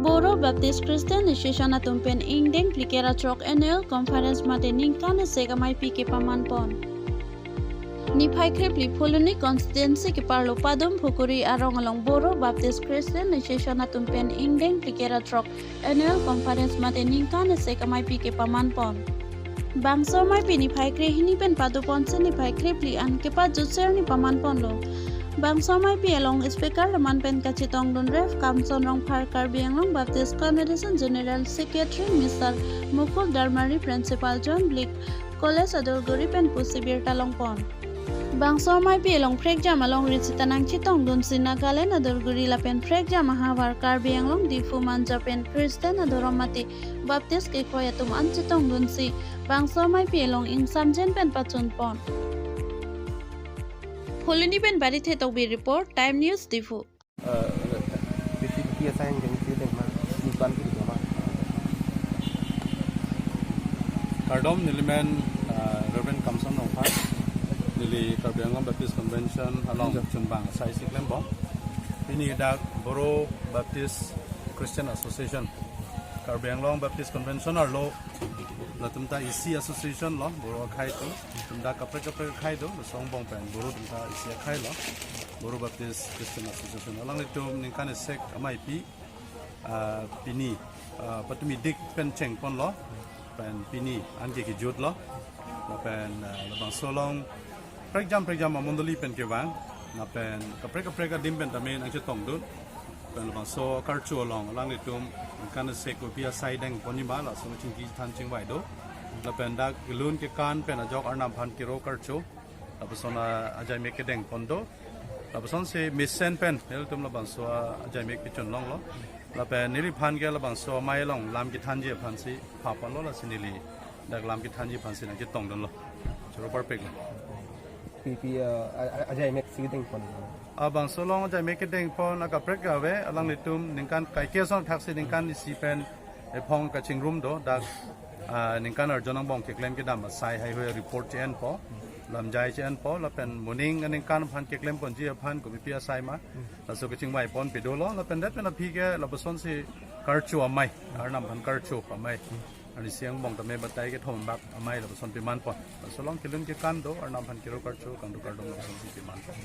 Boro Baptist Christian Association atum pen ingdeng plikera trok annual conference mate ningkan amaipi ke paman pon. Nephai kripli phuloni constituency kaparlo padumphukuri arong along Boro Baptist Christian Association atum pen ingdeng plikera trok annual conference mate ningkan amaipi ke paman pon. Bangso amaipi nephai kre hini pen padupon se nephai kripli an ke kejut ser ni paman pon lo. Bangso amaipi along speaker Aman pen kachetong don ref Kamson Rongphar karbi anglong Baptist Convention General Secretary Mr. Mukut Daimari Principal John Blick College udalguri pen pusi birta longpon. Bangso amaipi along prekjam along ricitanang chitong don sinagalen udalguri lapen prekjam mahawar karbi anglong DIPHU manja pen Christian adoromati Baptist ke koyatum an chitong don si Bangso amaipi along insamjen pen pachun pon. phuloni pen bari the tobi report time news DIPHU Kardom nilimen Reverend Kamson Rongphar nili karbi anglong Baptist Convention along Chunbang sai siklem bong ini dak Boro Baptist Christian Association karbi anglong Baptist Convention arlo na tumta isi association lo Boro khai to tumda kapre khai do song bong pen Boro tumta isi khai lo Boro Baptist Christian Association along itum ningkan sek amaipi peni patumi dik pen cheng pon lo pen peni ange kejut lo pen Bangso long prekjam amondoli pen kewang na pen kapre ka dim pen tamen ang chetong dun pen Bangso karchu long alang itum ningkan sek upia sai deng ponima la so chingki than chingwai do la pen dak ilun ke kan pen ajok arnam phan kiro karchu la persona ajai mek ke deng pondo la person se misen pen el tum la Bangso ajai mek pichon long lo la pen niri phan ke la Bangso mai long lam ki than je phan si pha pon lo la sinili dak lam ki than je phan si na ke tong don lo choro perfect pi ajai mek si deng pon Bangso long ajai mek ke deng pon aka prek ga we alang ni tum ningkan kai ke son thak si ningkan si pen e phong ka chingrum do dak ningkan arjonang bong ke claim ke dam sai hai ho report chen po lam jai chen po la pen morning ningkan phan ke claim pon ji phan ko pi sai ma la so ke chingwai pon pe do lo la pen dat pen a phi ke la boson si karchu amai arnam phan karchu amai ani siang bong ta me batai ke thom bak amai la boson pi man pon so long kilun ke kan do arnam phan kiro karchu kan do kardong la boson si pi man pon